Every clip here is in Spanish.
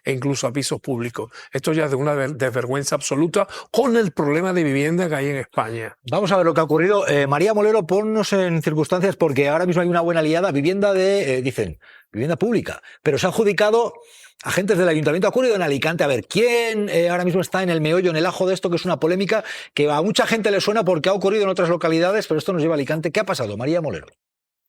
e incluso a pisos públicos. Esto ya es de una desvergüenza absoluta con el problema de vivienda que hay en España. Vamos a ver lo que ha ocurrido. María Molero, ponnos en circunstancias, porque ahora mismo hay una buena liada. Vivienda dicen, vivienda pública, pero se ha adjudicado agentes del ayuntamiento. Ha ocurrido en Alicante. A ver, ¿quién ahora mismo está en el meollo, en el ajo de esto, que es una polémica que a mucha gente le suena porque ha ocurrido en otras localidades, pero esto nos lleva a Alicante? ¿Qué ha pasado, María Molero?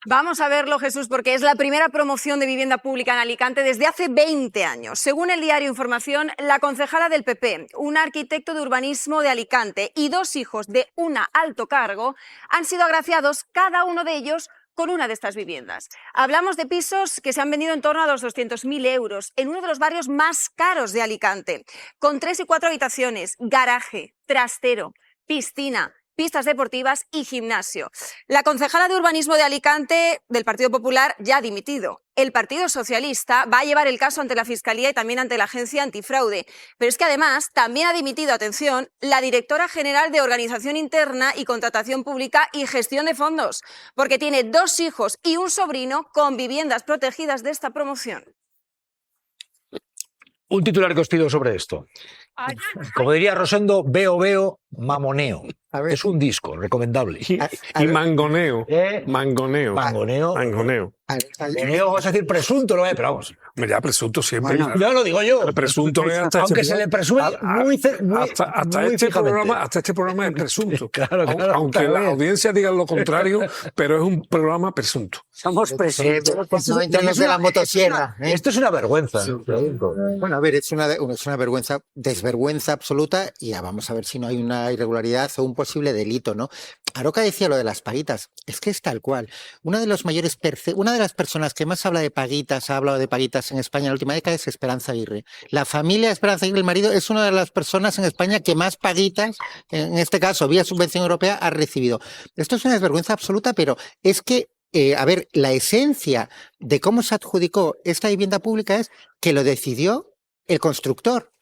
Vamos a verlo, Jesús, porque es la primera promoción de vivienda pública en Alicante desde hace 20 años. Según el diario Información, la concejala del PP, un arquitecto de urbanismo de Alicante y 2 hijos de un alto cargo han sido agraciados, cada uno de ellos, con una de estas viviendas. Hablamos de pisos que se han vendido en torno a los 200.000 euros en uno de los barrios más caros de Alicante, con 3 y 4 habitaciones, garaje, trastero, piscina, pistas deportivas y gimnasio. La concejala de urbanismo de Alicante del Partido Popular ya ha dimitido. El Partido Socialista va a llevar el caso ante la Fiscalía y también ante la Agencia Antifraude. Pero es que además también ha dimitido, atención, la directora general de Organización Interna y Contratación Pública y Gestión de Fondos, porque tiene 2 hijos y un sobrino con viviendas protegidas de esta promoción. Un titular que os pido sobre esto. Como diría Rosendo, veo, mamoneo. Es un disco recomendable. Y mangoneo. Mangoneo. Mangoneo. Mangoneo. Mangoneo, vas a decir presunto, ¿no? Pero vamos. Ya presunto siempre. Bueno, ya lo digo yo. El presunto es hasta aunque este se le presume muy hasta este programa es presunto. Claro. Aunque la audiencia diga lo contrario, pero es un programa presunto. Somos presuntos. No entramos de la motosierra. Esto es una vergüenza. Bueno, a ver, es una vergüenza, desvergüenza absoluta, y ya vamos a ver si no hay una irregularidad o un posible delito, ¿no? Aroca decía lo de las paguitas, es que es tal cual. Una de las personas que más habla de paguitas, ha hablado de paguitas en España en la última década, es Esperanza Aguirre. La familia de Esperanza Aguirre, el marido, es una de las personas en España que más paguitas, en este caso vía subvención europea, ha recibido. Esto es una desvergüenza absoluta, pero es que a ver, la esencia de cómo se adjudicó esta vivienda pública es que lo decidió el constructor.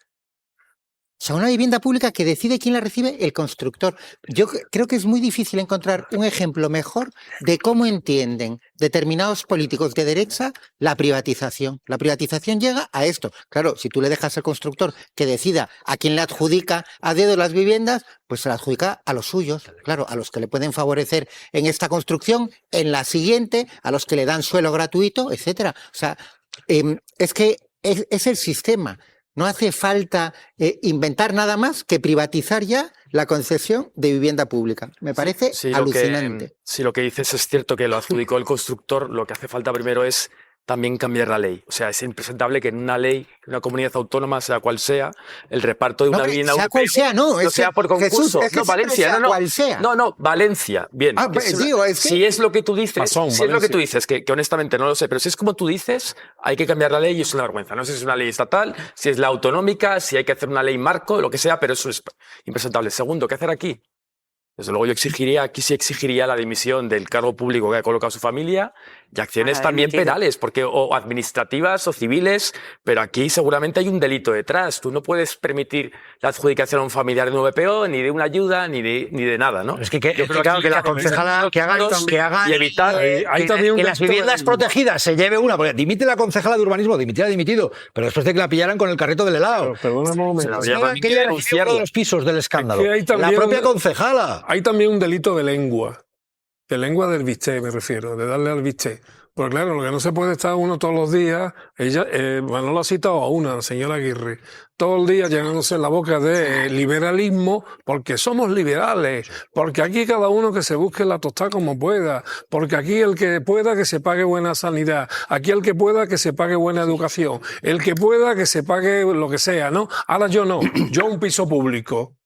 O sea, una vivienda pública que decide quién la recibe, el constructor. Yo creo que es muy difícil encontrar un ejemplo mejor de cómo entienden determinados políticos de derecha la privatización. La privatización llega a esto. Claro, si tú le dejas al constructor que decida a quién le adjudica a dedo las viviendas, pues se la adjudica a los suyos, claro, a los que le pueden favorecer en esta construcción, en la siguiente, a los que le dan suelo gratuito, etcétera. O sea, es que es el sistema. No hace falta inventar nada más que privatizar ya la concesión de vivienda pública. Me parece alucinante. Si lo que dices es cierto, que lo adjudicó el constructor, lo que hace falta primero es también cambiar la ley. O sea, es impresentable que en una ley, en una comunidad autónoma, sea cual sea, el reparto de una vivienda sea cual sea, no sea por concurso. Jesús, no, Valencia, cual sea. No, Valencia. Bien. Si es lo que tú dices, que honestamente no lo sé, pero si es como tú dices, hay que cambiar la ley y es una vergüenza. No sé si es una ley estatal, si es la autonómica, si hay que hacer una ley marco, lo que sea, pero eso es impresentable. Segundo, ¿qué hacer aquí? Desde luego yo exigiría la dimisión del cargo público que ha colocado su familia y acciones también penales, o administrativas o civiles, pero aquí seguramente hay un delito detrás. Tú no puedes permitir la adjudicación a un familiar de un VPO, ni de una ayuda, ni de nada, ¿no? Es que claro, que la concejala que hagan y evitar que las viviendas protegidas se lleve una, porque dimite la concejala de urbanismo, dimitido, pero después de que la pillaran con el carrito del helado. Perdóname un momento. Que ella recibió uno de los pisos del escándalo. La propia concejala. Hay también un delito de lengua del bistec, me refiero, de darle al bistec. Porque claro, lo que no se puede estar uno todos los días, Manolo ha citado a una, la señora Aguirre, todo el día llenándose en la boca de liberalismo, porque somos liberales, porque aquí cada uno que se busque la tostada como pueda, porque aquí el que pueda que se pague buena sanidad, aquí el que pueda que se pague buena educación, el que pueda que se pague lo que sea, ¿no? Ahora yo no, yo un piso público,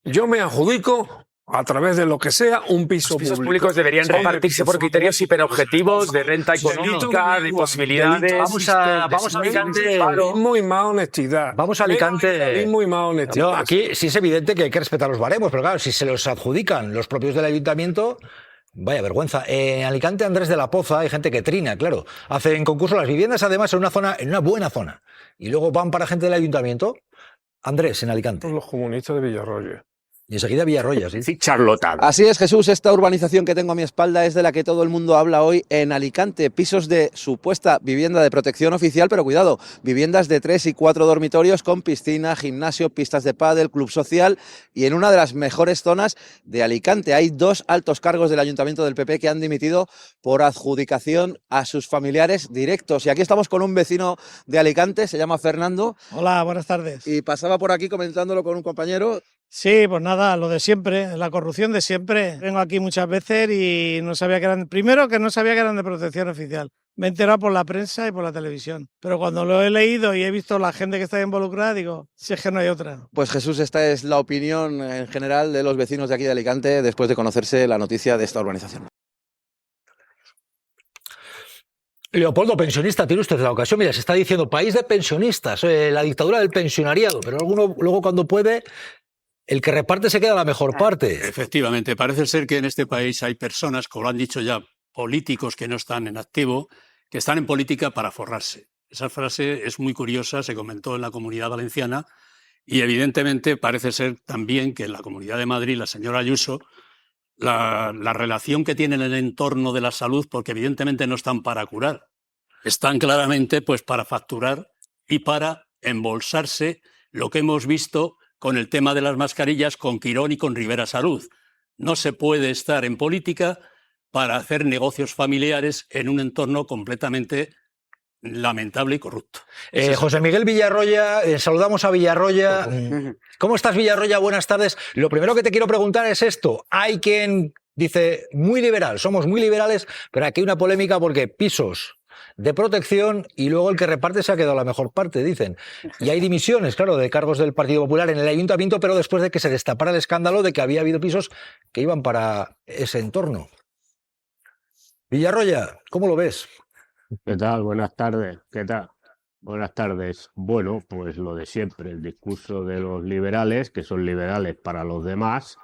yo me adjudico a través de lo que sea, un piso público. Los pisos públicos deberían repartirse por criterios hiperobjetivos de renta económica, de posibilidades. Vamos a Alicante. Y más honestidad. Vamos a Alicante. Y más honestidad. No, aquí sí es evidente que hay que respetar los baremos, pero claro, si se los adjudican los propios del ayuntamiento, vaya vergüenza. En Alicante, Andrés de la Poza, hay gente que trina, claro. Hacen concurso las viviendas, además, en una buena zona. Y luego van para gente del ayuntamiento. Andrés, en Alicante. Los comunistas de Villarroya. Y enseguida Villarroya, sí. Sí, charlotán. Así es, Jesús, esta urbanización que tengo a mi espalda es de la que todo el mundo habla hoy en Alicante. Pisos de supuesta vivienda de protección oficial, pero cuidado, viviendas de 3 y 4 dormitorios con piscina, gimnasio, pistas de pádel, club social y en una de las mejores zonas de Alicante. Hay 2 altos cargos del Ayuntamiento del PP que han dimitido por adjudicación a sus familiares directos. Y aquí estamos con un vecino de Alicante, se llama Fernando. Hola, buenas tardes. Y pasaba por aquí comentándolo con un compañero. Sí, pues nada, lo de siempre, la corrupción de siempre. Vengo aquí muchas veces y no sabía que eran, primero que no sabía que eran de protección oficial. Me he enterado por la prensa y por la televisión. Pero cuando lo he leído y he visto la gente que está involucrada, digo, si es que no hay otra. Pues Jesús, esta es la opinión en general de los vecinos de aquí de Alicante después de conocerse la noticia de esta urbanización. Leopoldo, pensionista, tiene usted la ocasión. Mira, se está diciendo país de pensionistas, la dictadura del pensionariado, pero alguno luego cuando puede, el que reparte se queda la mejor parte. Efectivamente, parece ser que en este país hay personas, como lo han dicho ya, políticos que no están en activo, que están en política para forrarse. Esa frase es muy curiosa, se comentó en la Comunidad Valenciana y evidentemente parece ser también que en la Comunidad de Madrid la señora Ayuso, la relación que tiene en el entorno de la salud, porque evidentemente no están para curar, están claramente pues para facturar y para embolsarse lo que hemos visto con el tema de las mascarillas con Quirón y con Rivera Salud. No se puede estar en política para hacer negocios familiares en un entorno completamente lamentable y corrupto. José Miguel Villarroya, saludamos a Villarroya. ¿Cómo estás, Villarroya? Buenas tardes. Lo primero que te quiero preguntar es esto. Hay quien dice, muy liberal, somos muy liberales, pero aquí hay una polémica porque pisos de protección y luego el que reparte se ha quedado la mejor parte, dicen. Y hay dimisiones, claro, de cargos del Partido Popular en el Ayuntamiento, pero después de que se destapara el escándalo de que había habido pisos que iban para ese entorno. Villarroya, ¿cómo lo ves? ¿Qué tal? Buenas tardes. ¿Qué tal? Buenas tardes. Bueno, pues lo de siempre, el discurso de los liberales, que son liberales para los demás,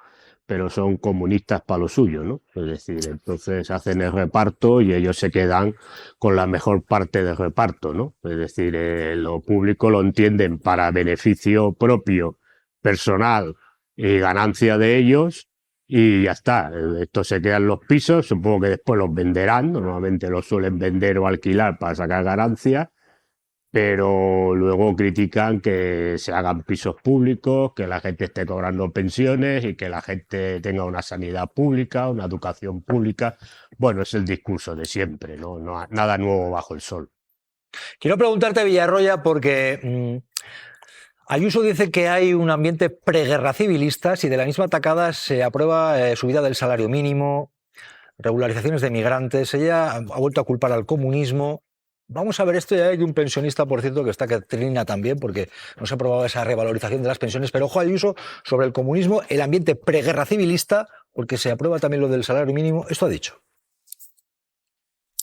pero son comunistas para lo suyo, ¿no? Es decir, entonces hacen el reparto y ellos se quedan con la mejor parte del reparto, ¿no? Es decir, lo público lo entienden para beneficio propio, personal y ganancia de ellos y ya está. Esto se quedan los pisos, supongo que después los venderán, normalmente los suelen vender o alquilar para sacar ganancias, pero luego critican que se hagan pisos públicos, que la gente esté cobrando pensiones y que la gente tenga una sanidad pública, una educación pública. Bueno, es el discurso de siempre, ¿no? Nada nuevo bajo el sol. Quiero preguntarte, Villarroya, porque Ayuso dice que hay un ambiente preguerra civilista si de la misma tacada se aprueba subida del salario mínimo, regularizaciones de migrantes. Ella ha vuelto a culpar al comunismo. Vamos a ver esto, ya hay un pensionista, por cierto, que está que trina también, porque no se ha aprobado esa revalorización de las pensiones, pero ojo Ayuso sobre el comunismo, el ambiente preguerra civilista, porque se aprueba también lo del salario mínimo. Esto ha dicho.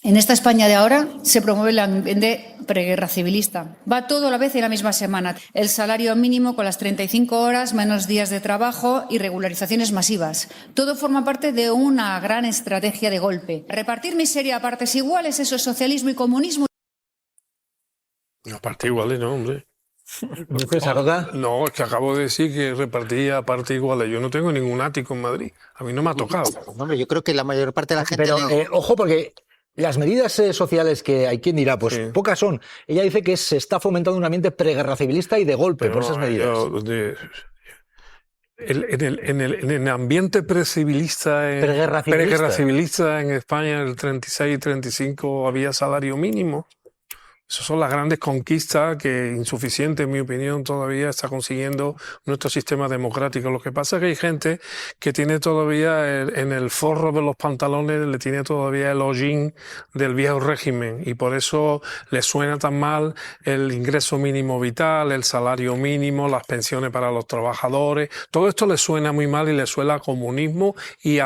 En esta España de ahora se promueve el ambiente preguerra civilista. Va todo a la vez en la misma semana. El salario mínimo con las 35 horas, menos días de trabajo y regularizaciones masivas. Todo forma parte de una gran estrategia de golpe. Repartir miseria a partes iguales, eso es socialismo y comunismo. A partes iguales, no, hombre. No, es que acabo de decir que repartía a partes iguales. Yo no tengo ningún ático en Madrid. A mí no me ha tocado. Hombre, yo creo que la mayor parte de la gente... Pero, ojo, porque las medidas sociales que hay quien dirá, pues sí, pocas son. Ella dice que se está fomentando un ambiente preguerra civilista y de golpe por esas medidas. En el ambiente precivilista, preguerra civilista en España, en el 36 y 35 había salario mínimo. Esas son las grandes conquistas que, insuficiente en mi opinión, todavía está consiguiendo nuestro sistema democrático. Lo que pasa es que hay gente que tiene todavía en el forro de los pantalones, le tiene todavía el hollín del viejo régimen y por eso le suena tan mal el ingreso mínimo vital, el salario mínimo, las pensiones para los trabajadores. Todo esto le suena muy mal y le suena a comunismo y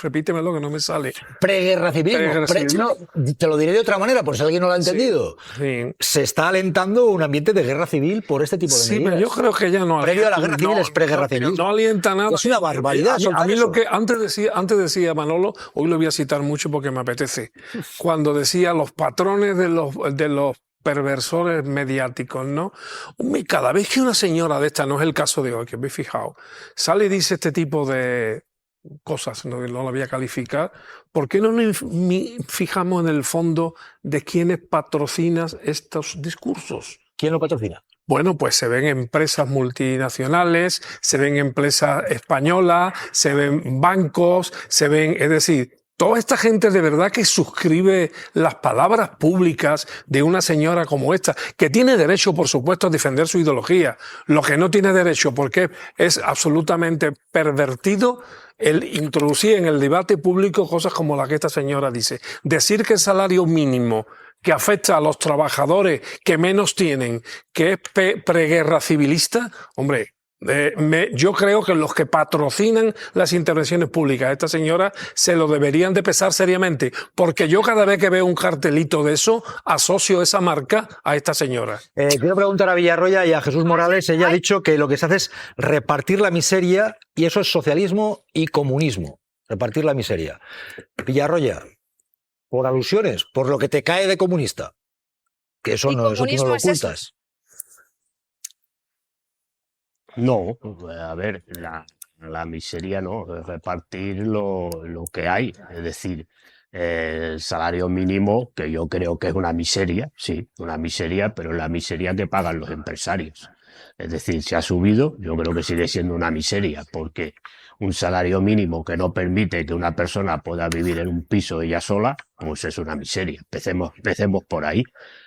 repítemelo que no me sale. Preguerra civilismo. No, te lo diré de otra manera, por si alguien no lo ha entendido. Sí. Se está alentando un ambiente de guerra civil por este tipo de medidas. Sí, pero yo creo que ya no... Previo a la guerra civil es preguerra civil. No alienta nada. Es una barbaridad. A mí lo que antes decía Manolo, hoy lo voy a citar mucho porque me apetece, cuando decía los patrones de los perversores mediáticos, ¿no? Cada vez que una señora de esta, no es el caso de hoy, que me he fijado, sale y dice este tipo de cosas, no la voy a calificar, ¿por qué no nos fijamos en el fondo de quiénes patrocinan estos discursos? ¿Quién lo patrocina? Bueno, pues se ven empresas multinacionales, se ven empresas españolas, se ven bancos, se ven, es decir, toda esta gente de verdad que suscribe las palabras públicas de una señora como esta, que tiene derecho, por supuesto, a defender su ideología, lo que no tiene derecho, porque es absolutamente pervertido el introducir en el debate público cosas como la que esta señora dice. Decir que el salario mínimo que afecta a los trabajadores que menos tienen, que es preguerra civilista, hombre, yo creo que los que patrocinan las intervenciones públicas a esta señora se lo deberían de pesar seriamente, porque yo cada vez que veo un cartelito de eso, asocio esa marca a esta señora. Quiero preguntar a Villarroya y a Jesús Morales. Ella ha dicho que lo que se hace es repartir la miseria, y eso es socialismo y comunismo, repartir la miseria. Villarroya, por alusiones, por lo que te cae de comunista, que eso no, eso tú no lo ocultas. No, a ver, la miseria no, es repartir lo que hay, es decir, el salario mínimo, que yo creo que es una miseria, sí, una miseria, pero la miseria que pagan los empresarios. Es decir, se ha subido, yo creo que sigue siendo una miseria, porque un salario mínimo que no permite que una persona pueda vivir en un piso ella sola, pues es una miseria. Empecemos por ahí.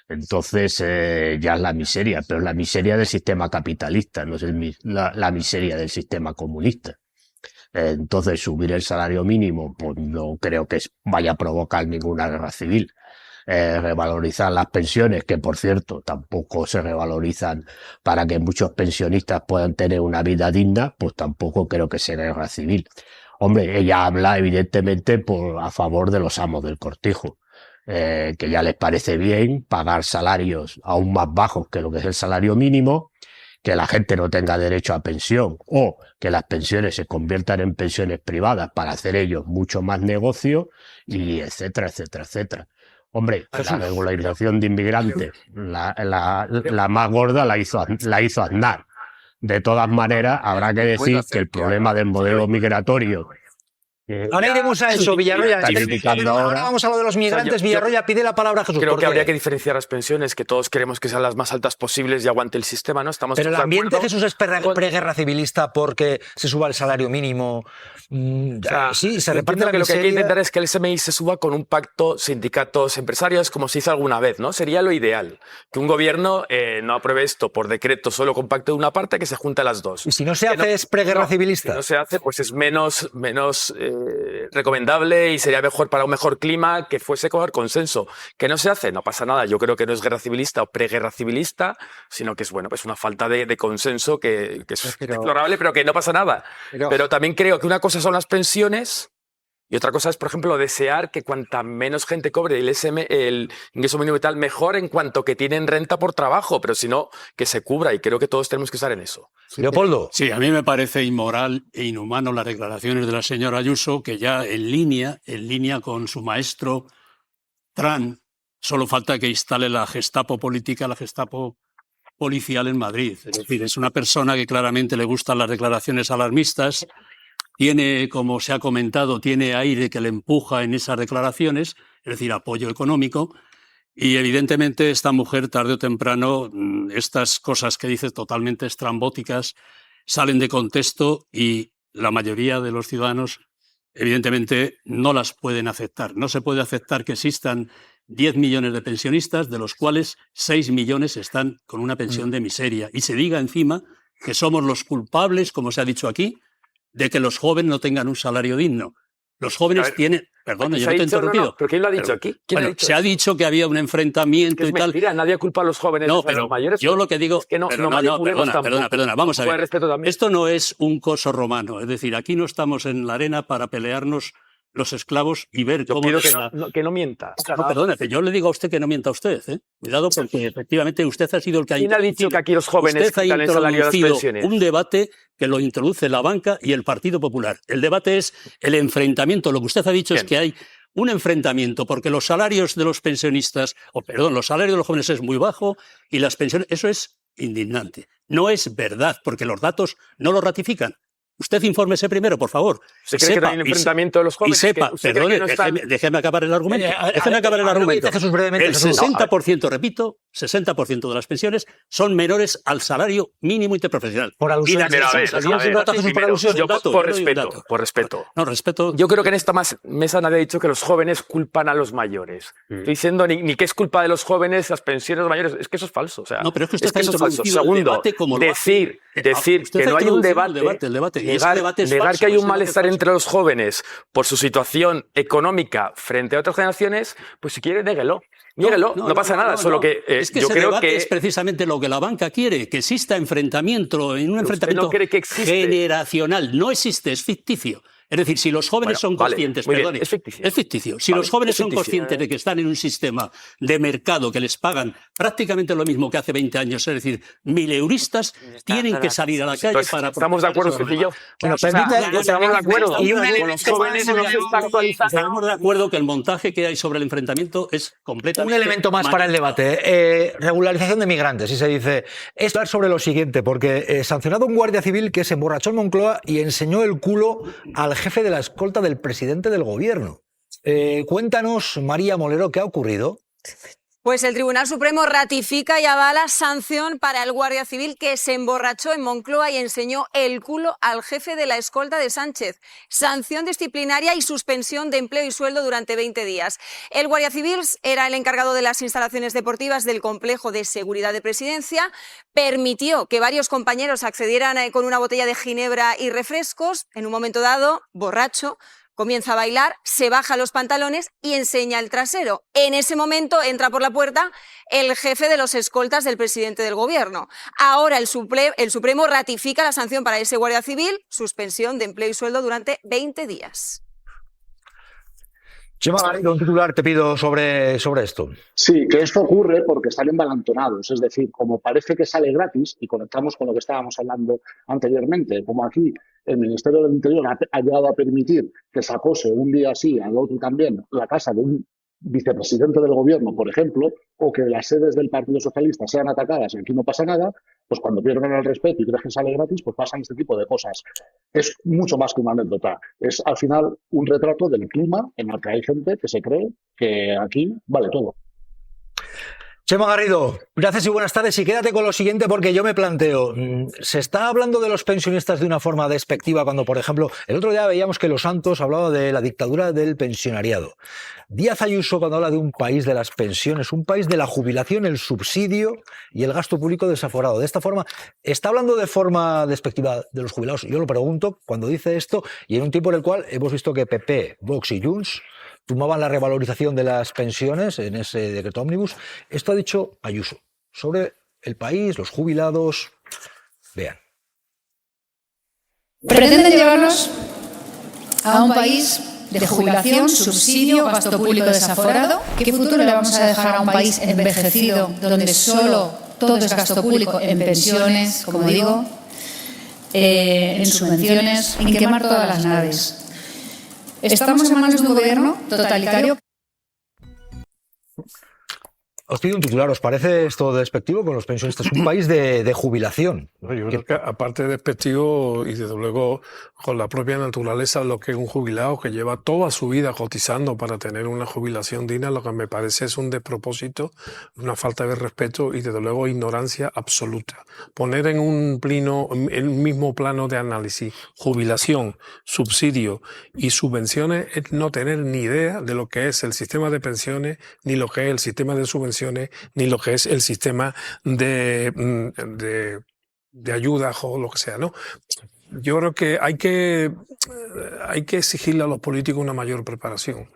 Entonces ya es la miseria, pero es la miseria del sistema capitalista, no es la miseria del sistema comunista. Entonces subir el salario mínimo, pues no creo que vaya a provocar ninguna guerra civil. Revalorizar las pensiones, que por cierto tampoco se revalorizan para que muchos pensionistas puedan tener una vida digna, pues tampoco creo que sea guerra civil. Hombre, ella habla evidentemente a favor de los amos del cortijo, que ya les parece bien pagar salarios aún más bajos que lo que es el salario mínimo, que la gente no tenga derecho a pensión o que las pensiones se conviertan en pensiones privadas para hacer ellos mucho más negocio, y etcétera, etcétera, etcétera. Hombre, la regularización de inmigrantes, la más gorda la hizo Aznar. De todas maneras, habrá que decir que el problema del modelo migratorio... Ahora iremos a eso, Villarroya. Ahora vamos a lo de los migrantes. Villarroya, pide la palabra a Jesús. Creo que habría que diferenciar las pensiones, que todos queremos que sean las más altas posibles y aguante el sistema, ¿no? Pero el ambiente, Jesús, es preguerra civilista porque se suba el salario mínimo. Sí, se reparte la que miseria. Lo que hay que intentar es que el SMI se suba con un pacto sindicatos empresarios, como se hizo alguna vez, ¿no? Sería lo ideal. Que un gobierno no apruebe esto por decreto solo con pacto de una parte, que se junte las dos. Y si no se hace, es preguerra civilista. Si no se hace, pues es menos recomendable, y sería mejor para un mejor clima que fuese con consenso. Que no se hace, no pasa nada. Yo creo que no es guerra civilista o preguerra civilista, sino que es pues una falta de consenso que es deplorable, pero que no pasa nada. Pero también creo que una cosa son las pensiones y otra cosa es, por ejemplo, desear que cuanta menos gente cobre el ingreso mínimo vital, mejor, en cuanto que tienen renta por trabajo, pero si no, que se cubra, y creo que todos tenemos que estar en eso. Leopoldo. Sí, a mí me parece inmoral e inhumano las declaraciones de la señora Ayuso, que ya en línea con su maestro Trump, solo falta que instale la Gestapo política, la Gestapo policial en Madrid. Es decir, es una persona que claramente le gustan las declaraciones alarmistas, tiene, como se ha comentado, tiene aire que le empuja en esas declaraciones, es decir, apoyo económico, y evidentemente esta mujer, tarde o temprano, estas cosas que dice totalmente estrambóticas salen de contexto, y la mayoría de los ciudadanos evidentemente no las pueden aceptar. No se puede aceptar que existan 10 millones de pensionistas, de los cuales 6 millones están con una pensión de miseria, y se diga encima que somos los culpables, como se ha dicho aquí, de que los jóvenes no tengan un salario digno. Los jóvenes tienen... Perdona, yo no te he interrumpido. No, ¿pero quién lo ha dicho aquí? Se ha dicho que había un enfrentamiento y tal. Mentira, nadie culpa a los jóvenes. No, pero los mayores. Yo lo que digo... Es que perdona, vamos a ver. Esto no es un coso romano. Es decir, aquí no estamos en la arena para pelearnos los esclavos y ver cómo... Yo pido que no mienta. No, perdone, yo le digo a usted que no mienta a usted. Cuidado, porque efectivamente usted ha sido el que ha... ¿Quién ha dicho que aquí los jóvenes quitan el salario de las pensiones? Un debate que lo introduce la banca y el Partido Popular. El debate es el enfrentamiento. Lo que usted ha dicho es que hay un enfrentamiento porque los salarios de los pensionistas, los salarios de los jóvenes es muy bajo y las pensiones, eso es indignante. No es verdad, porque los datos no lo ratifican. Usted infórmese primero, por favor. ¿Usted cree que hay un enfrentamiento de los jóvenes? Y sepa, perdone, déjeme acabar el argumento. Déjeme acabar el argumento. El 60%, repito, 60% de las pensiones son menores al salario mínimo interprofesional. Por alusión. Por respeto. No, respeto. Yo creo que en esta mesa nadie ha dicho que los jóvenes culpan a los mayores. Estoy diciendo ni que es culpa de los jóvenes las pensiones mayores. Es que eso es falso. O sea, no, pero es que usted eso es falso. Segundo, decir que no hay un debate. Negar que hay un malestar entre los jóvenes por su situación económica frente a otras generaciones, pues si quiere, néguelo. No pasa nada. Solo que es que yo ese creo debate que es precisamente lo que la banca quiere, que exista enfrentamiento, en un enfrentamiento no cree que existe. Generacional. No existe, es ficticio. Es decir, si los jóvenes son conscientes, bien, es ficticio. Si los jóvenes son conscientes de que están en un sistema de mercado que les pagan prácticamente lo mismo que hace 20 años, es decir, 1000euristas, tienen que salir a la calle para... Estamos de acuerdo, Cecilio. Bueno, estamos de acuerdo. Y con los jóvenes no se está actualizando. Estamos de acuerdo que el montaje que hay sobre el enfrentamiento es completamente... Un elemento más para el debate. Regularización de migrantes. Y se dice, es hablar sobre lo siguiente, porque sancionado un guardia civil que se emborrachó en Moncloa y enseñó el culo al jefe de la escolta del presidente del gobierno. Cuéntanos, María Molero, ¿qué ha ocurrido? Pues el Tribunal Supremo ratifica y avala sanción para el guardia civil que se emborrachó en Moncloa y enseñó el culo al jefe de la escolta de Sánchez. Sanción disciplinaria y suspensión de empleo y sueldo durante 20 días. El guardia civil era el encargado de las instalaciones deportivas del complejo de seguridad de Presidencia. Permitió que varios compañeros accedieran con una botella de ginebra y refrescos. En un momento dado, borracho, comienza a bailar, se baja los pantalones y enseña el trasero. En ese momento entra por la puerta el jefe de los escoltas del presidente del gobierno. Ahora el Supremo ratifica la sanción para ese guardia civil, suspensión de empleo y sueldo durante 20 días. Chema Garrido, un titular te pido sobre esto. Sí, que esto ocurre porque están embalantonados, es decir, como parece que sale gratis, y conectamos con lo que estábamos hablando anteriormente, como aquí el Ministerio del Interior ha llegado a permitir que se acose un día sí, al otro también, la casa de un vicepresidente del gobierno, por ejemplo, o que las sedes del Partido Socialista sean atacadas y aquí no pasa nada, pues cuando pierden el respeto y crees que sale gratis, pues pasan este tipo de cosas. Es mucho más que una anécdota. Es al final un retrato del clima en el que hay gente que se cree que aquí vale todo. Chema Garrido, gracias y buenas tardes. Y quédate con lo siguiente porque yo me planteo, ¿se está hablando de los pensionistas de una forma despectiva cuando, por ejemplo, el otro día veíamos que Los Santos hablaba de la dictadura del pensionariado? Díaz Ayuso, cuando habla de un país de las pensiones, un país de la jubilación, el subsidio y el gasto público desaforado. De esta forma, ¿está hablando de forma despectiva de los jubilados? Yo lo pregunto cuando dice esto y en un tiempo en el cual hemos visto que PP, Vox y Junts tumbaban la revalorización de las pensiones en ese decreto ómnibus. Esto ha dicho Ayuso sobre el país, los jubilados. Vean. Pretenden llevarnos a un país de jubilación, subsidio, gasto público desaforado. ¿Qué futuro le vamos a dejar a un país envejecido donde solo todo es gasto público en pensiones, como digo, en subvenciones, en quemar todas las naves? Estamos en manos de un gobierno totalitario. Os pido un titular, ¿os parece esto despectivo con los pensionistas? Un país de jubilación. Yo creo que aparte de despectivo y desde luego con la propia naturaleza, lo que es un jubilado que lleva toda su vida cotizando para tener una jubilación digna, lo que me parece es un despropósito, una falta de respeto y desde luego ignorancia absoluta. Poner en un mismo plano de análisis jubilación, subsidio y subvenciones es no tener ni idea de lo que es el sistema de pensiones, ni lo que es el sistema de subvenciones, ni lo que es el sistema de ayudas o lo que sea, ¿no? Yo creo que hay que exigirle a los políticos una mayor preparación.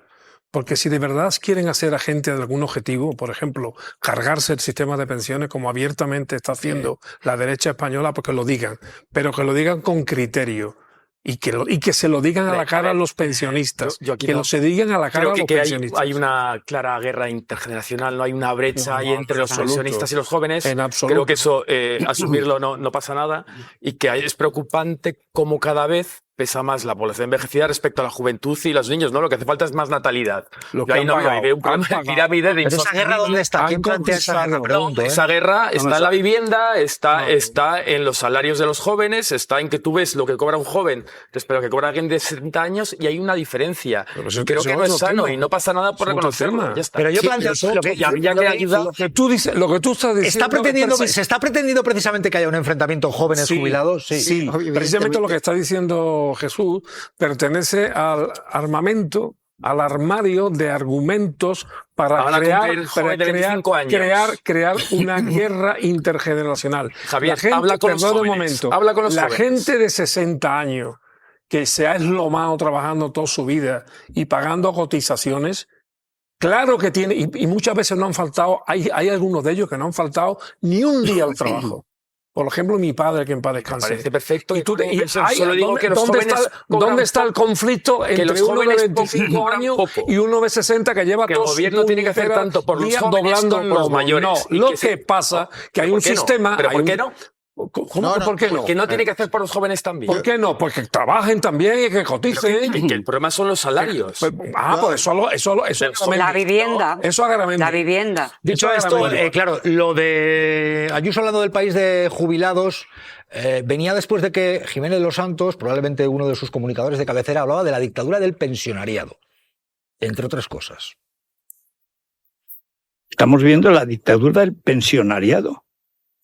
Porque si de verdad quieren hacer agente de algún objetivo, por ejemplo, cargarse el sistema de pensiones como abiertamente está haciendo la derecha española, pues que lo digan, pero que lo digan con criterio. Y que se lo digan a la cara a los pensionistas. Se digan a la cara a los pensionistas. Hay una clara guerra intergeneracional, no hay una brecha ahí entre los pensionistas y los jóvenes. En absoluto. Creo que eso, asumirlo no pasa nada. Y que es preocupante cómo cada vez pesa más la población envejecida respecto a la juventud y los niños, ¿no? Lo que hace falta es más natalidad. Yo ahí no veo un problema de pirámide de ¿Pero esa guerra dónde está? ¿Quién plantea esa guerra? Pregunto, Esa guerra está en la vivienda, está en los salarios de los jóvenes, está en que tú ves lo que cobra un joven respecto a lo que cobra alguien de 70 años y hay una diferencia. Creo que no es sano y no pasa nada por reconocerlo. Ya está. Pero yo planteo lo que tú estás diciendo. ¿Se está pretendiendo precisamente que haya un enfrentamiento jóvenes jubilados? Sí, precisamente lo que está diciendo Jesús pertenece al armamento, al armario de argumentos para crear una guerra intergeneracional. Javier, la gente, habla con los jóvenes. Habla con los la jóvenes. gente de 60 años que se ha eslomado trabajando toda su vida y pagando cotizaciones, claro que tiene, y muchas veces no han faltado, hay algunos de ellos que no han faltado ni un día al trabajo. Por ejemplo, mi padre, que en paz descanse. Me parece perfecto. Solo digo que los jóvenes ¿dónde está el conflicto entre uno de 25 años y uno de 60 que lleva todo el gobierno tiene que hacer tanto por los jóvenes como por los mayores? No, lo que pasa que hay un sistema... ¿Pero por qué no? ¿Cómo? ¿Por qué no? Que no tiene que hacer por los jóvenes también. ¿Por qué no? Pues que trabajen también y que coticen. Que el problema son los salarios. Pues eso la vivienda. Eso agravamente. La vivienda. Dicho esto, claro, lo de Ayuso hablando del país de jubilados venía después de que Jiménez Los Santos, probablemente uno de sus comunicadores de cabecera, hablaba de la dictadura del pensionariado, entre otras cosas. Estamos viendo la dictadura del pensionariado.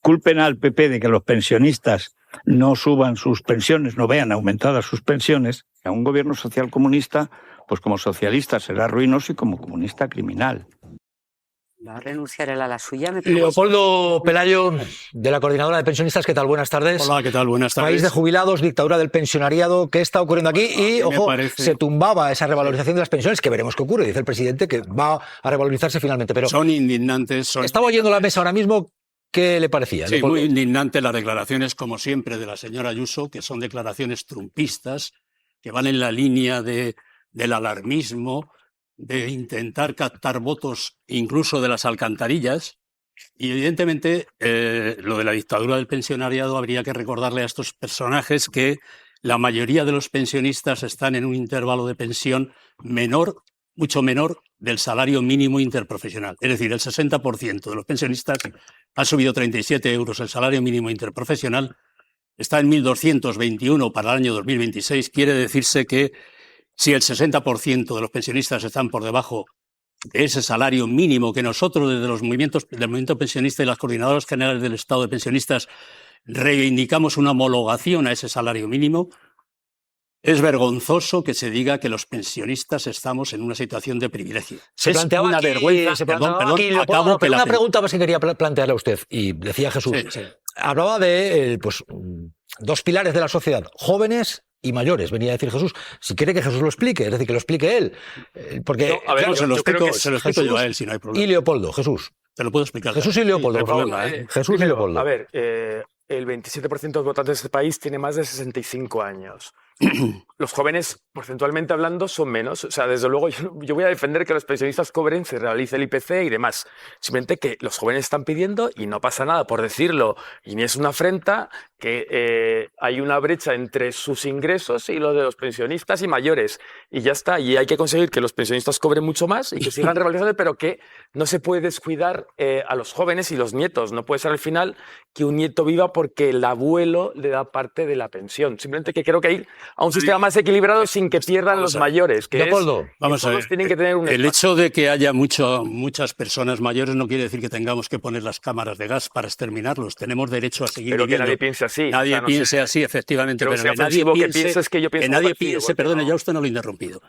Culpen al PP de que los pensionistas no suban sus pensiones, no vean aumentadas sus pensiones. A un gobierno social comunista, pues como socialista será ruinoso y como comunista criminal. Va a renunciar él a la suya. Leopoldo Pelayo, de la Coordinadora de Pensionistas, ¿qué tal? Buenas tardes. Hola, ¿qué tal? Buenas tardes. País de jubilados, dictadura del pensionariado, ¿qué está ocurriendo aquí? Y, ojo, se tumbaba esa revalorización de las pensiones, que veremos qué ocurre. Dice el presidente que va a revalorizarse finalmente. Pero son indignantes. Estaba oyendo la mesa ahora mismo. ¿Qué le parecía? Sí, muy indignante las declaraciones, como siempre, de la señora Ayuso, que son declaraciones trumpistas, que van en la línea del alarmismo, de intentar captar votos incluso de las alcantarillas. Y evidentemente, lo de la dictadura del pensionariado habría que recordarle a estos personajes que la mayoría de los pensionistas están en un intervalo de pensión menor, mucho menor del salario mínimo interprofesional. Es decir, el 60% de los pensionistas ha subido 37 euros el salario mínimo interprofesional, está en 1.221 para el año 2026. Quiere decirse que si el 60% de los pensionistas están por debajo de ese salario mínimo que nosotros desde los movimientos del movimiento pensionista y las coordinadoras generales del Estado de pensionistas reivindicamos una homologación a ese salario mínimo, es vergonzoso que se diga que los pensionistas estamos en una situación de privilegio. Se planteaba una aquí, vergüenza. Una pregunta más que quería plantearle a usted, y decía Jesús. Sí. Hablaba de dos pilares de la sociedad, jóvenes y mayores, venía a decir Jesús. Si quiere que Jesús lo explique, es decir, que lo explique él. Porque, no, a ver, claro, se lo explico Jesús yo a él, si no hay problema. Y Leopoldo, Jesús. Te lo puedo explicar. Jesús y Leopoldo, por favor. Jesús y Leopoldo. A ver, el 27% de los votantes de este país tiene más de 65 años. Los jóvenes, porcentualmente hablando, son menos. O sea, desde luego, yo voy a defender que los pensionistas cobren, se realice el IPC y demás. Simplemente que los jóvenes están pidiendo, y no pasa nada por decirlo, y ni es una afrenta, que hay una brecha entre sus ingresos y los de los pensionistas y mayores. Y ya está. Y hay que conseguir que los pensionistas cobren mucho más y que sigan revalorizando, pero que no se puede descuidar a los jóvenes y los nietos. No puede ser al final que un nieto viva porque el abuelo le da parte de la pensión. Simplemente que creo que hay a un sistema más equilibrado sin que pierdan los mayores. Que Leopoldo, vamos a ver. Tienen que tener un el hecho de que haya muchas personas mayores no quiere decir que tengamos que poner las cámaras de gas para exterminarlos. Tenemos derecho a seguir pero viviendo. Que nadie piense así. Nadie piense así, efectivamente. Pero que nadie piense que yo pienso. Que nadie piense, perdone, ya usted no lo ha interrumpido.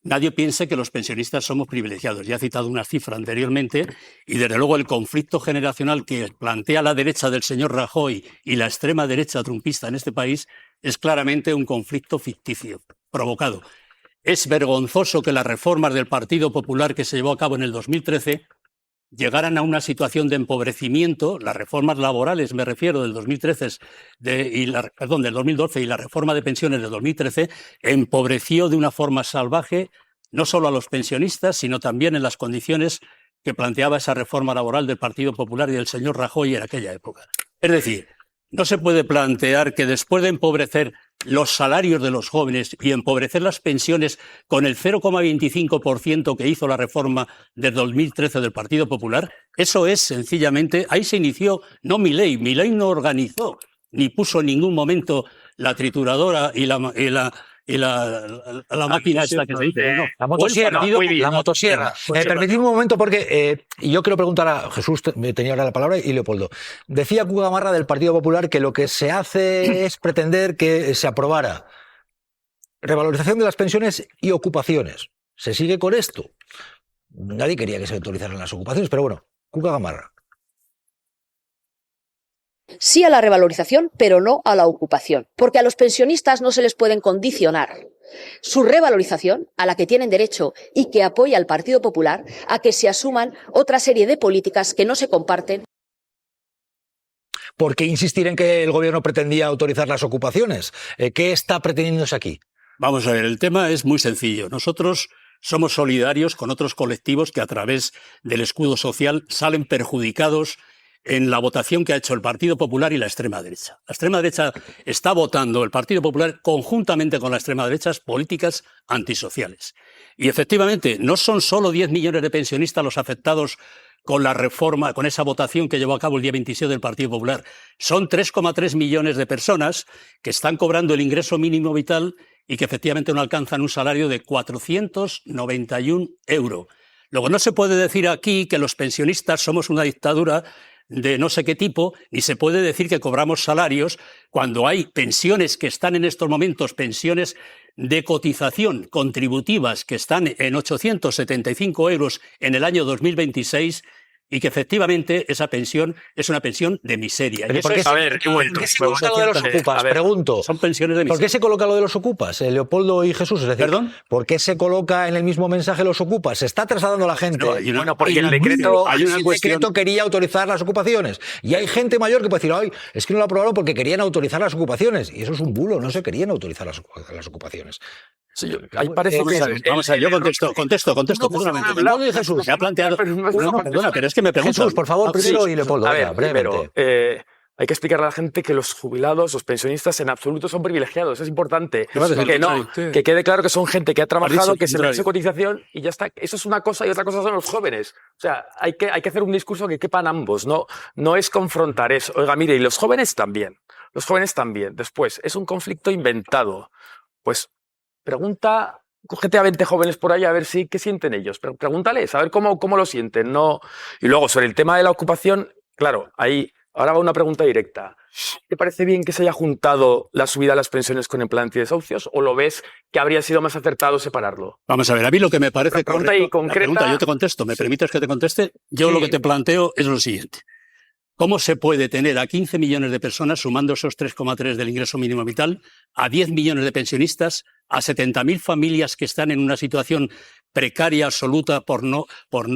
Nadie piense que los pensionistas somos privilegiados. Ya he citado una cifra anteriormente y desde luego el conflicto generacional que plantea la derecha del señor Rajoy y la extrema derecha trumpista en este país es claramente un conflicto ficticio, provocado. Es vergonzoso que las reformas del Partido Popular que se llevó a cabo en el 2013 llegaran a una situación de empobrecimiento, las reformas laborales, me refiero, del 2013 del 2012 y la reforma de pensiones del 2013, empobreció de una forma salvaje no solo a los pensionistas, sino también en las condiciones que planteaba esa reforma laboral del Partido Popular y del señor Rajoy en aquella época. Es decir, no se puede plantear que después de empobrecer los salarios de los jóvenes y empobrecer las pensiones con el 0,25% que hizo la reforma del 2013 del Partido Popular, eso es sencillamente, ahí se inició, no Milei no organizó ni puso en ningún momento la trituradora y la máquina esta que se dice, ¿no? La motosierra. La motosierra. Permitidme un momento porque yo quiero preguntar a Jesús, tenía ahora la palabra, y Leopoldo. Decía Cuca Gamarra del Partido Popular que lo que se hace es pretender que se aprobara revalorización de las pensiones y ocupaciones. ¿Se sigue con esto? Nadie quería que se autorizaran las ocupaciones, pero bueno, Cuca Gamarra. Sí a la revalorización, pero no a la ocupación, porque a los pensionistas no se les pueden condicionar su revalorización, a la que tienen derecho y que apoya el Partido Popular, a que se asuman otra serie de políticas que no se comparten. ¿Por qué insistir en que el gobierno pretendía autorizar las ocupaciones? ¿Qué está pretendiéndose aquí? Vamos a ver, el tema es muy sencillo. Nosotros somos solidarios con otros colectivos que a través del escudo social salen perjudicados en la votación que ha hecho el Partido Popular y la extrema derecha. La extrema derecha está votando, el Partido Popular, conjuntamente con la extrema derecha, políticas antisociales. Y efectivamente, no son solo 10 millones de pensionistas los afectados con la reforma, con esa votación que llevó a cabo el día 27 del Partido Popular. Son 3,3 millones de personas que están cobrando el ingreso mínimo vital y que efectivamente no alcanzan un salario de 491 euros. Luego, no se puede decir aquí que los pensionistas somos una dictadura de no sé qué tipo, ni se puede decir que cobramos salarios cuando hay pensiones que están en estos momentos, pensiones de cotización contributivas que están en 875 euros en el año 2026 y que efectivamente esa pensión es una pensión de miseria. ¿Por qué se coloca lo de los ocupas? Pregunto. Son pensiones de miseria. ¿Por qué se coloca lo de los ocupas, Leopoldo y Jesús? Es decir, ¿perdón? ¿Por qué se coloca en el mismo mensaje los ocupas? Se está trasladando a la gente. Bueno, porque el decreto, decreto quería autorizar las ocupaciones. Y hay gente mayor que puede decir, ay, es que no lo aprobaron porque querían autorizar las ocupaciones. Y eso es un bulo, no se querían autorizar las ocupaciones. Sí, ahí parece vamos a ver, yo contesto. Perdóname. Jesús, se ha planteado. Perdona, pero es que me pregunto. Jesús, por favor, primero y Leopoldo. A ver, primero, hay que explicarle a la gente que los jubilados, los pensionistas, en absoluto son privilegiados. Es importante que quede claro que son gente que ha trabajado, que se merece cotización y ya está. Eso es una cosa y otra cosa son los jóvenes. O sea, hay que hacer un discurso que quepan ambos. No es confrontar eso. Oiga, mire, y los jóvenes también. Los jóvenes también. Después, es un conflicto inventado. Pues pregunta, cógete a 20 jóvenes por ahí a ver qué sienten ellos. Pregúntales, a ver cómo lo sienten. No. Y luego, sobre el tema de la ocupación, claro, ahora va una pregunta directa. ¿Te parece bien que se haya juntado la subida de las pensiones con el plan antidesahucios o lo ves que habría sido más acertado separarlo? Vamos a ver, a mí lo que me parece correcto, y concreta. La pregunta, yo te contesto, ¿me permites que te conteste? Yo lo que te planteo es lo siguiente. ¿Cómo se puede tener a 15 millones de personas, sumando esos 3,3 del ingreso mínimo vital, a 10 millones de pensionistas, a 70.000 familias que están en una situación precaria absoluta por no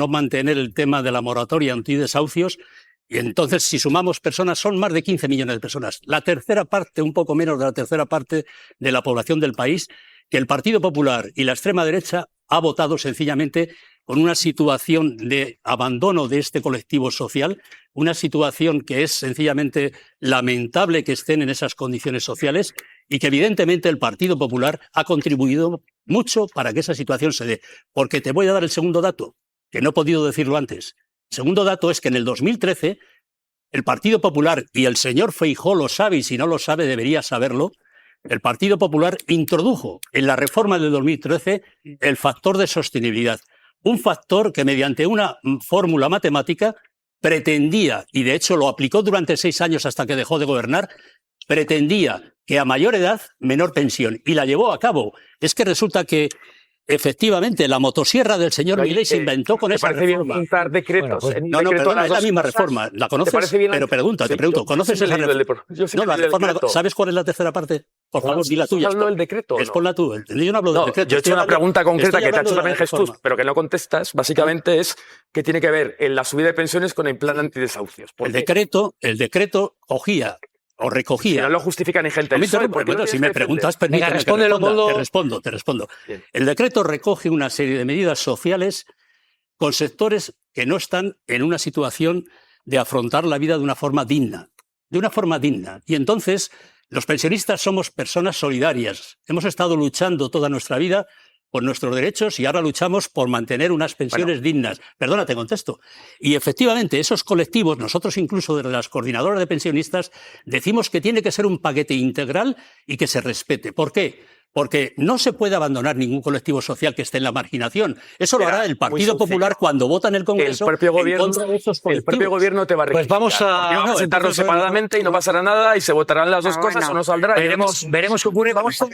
mantener el tema de la moratoria antidesahucios? Y entonces, si sumamos personas, son más de 15 millones de personas. La tercera parte, un poco menos de la tercera parte de la población del país, que el Partido Popular y la extrema derecha ha votado sencillamente con una situación de abandono de este colectivo social, una situación que es sencillamente lamentable que estén en esas condiciones sociales y que evidentemente el Partido Popular ha contribuido mucho para que esa situación se dé. Porque te voy a dar el segundo dato, que no he podido decirlo antes. El segundo dato es que en el 2013 el Partido Popular, y el señor Feijóo lo sabe y si no lo sabe debería saberlo, el Partido Popular introdujo en la reforma de 2013 el factor de sostenibilidad. Un factor que mediante una fórmula matemática pretendía, y de hecho lo aplicó durante 6 años hasta que dejó de gobernar, pretendía que a mayor edad, menor pensión, y la llevó a cabo. Es que resulta que efectivamente la motosierra del señor Milei se inventó con esa reforma. ¿Te parece bien juntar decretos? Pues, perdona, es la misma reforma. ¿La conoces? Pero te pregunto, ¿conoces esa reforma? No, la reforma, ¿sabes cuál es la tercera parte? Por favor, di la tuya. ¿Estás hablando del decreto? Ponla tú. Yo no hablo del decreto. Yo he hecho una pregunta concreta que te ha hecho también Jesús, pero que no contestas. Básicamente es qué tiene que ver en la subida de pensiones con el plan antidesahucios. El decreto cogía o recogía. Si no lo justifica ni gente. Si me preguntas, permíteme que te respondo. Bien. El decreto recoge una serie de medidas sociales con sectores que no están en una situación de afrontar la vida de una forma digna. Y entonces Los pensionistas somos personas solidarias. Hemos estado luchando toda nuestra vida por nuestros derechos y ahora luchamos por mantener unas pensiones dignas. Perdona, te contesto. Y efectivamente, esos colectivos, nosotros incluso desde las coordinadoras de pensionistas, decimos que tiene que ser un paquete integral y que se respete. ¿Por qué? Porque no se puede abandonar ningún colectivo social que esté en la marginación. Eso lo hará el Partido Popular cuando vota en el Congreso en contra de esos colectivos. El propio gobierno te va a rectificar. Pues vamos a sentarnos separadamente y no pasará nada y se votarán las dos cosas o no saldrá. Veremos qué ocurre. Vamos a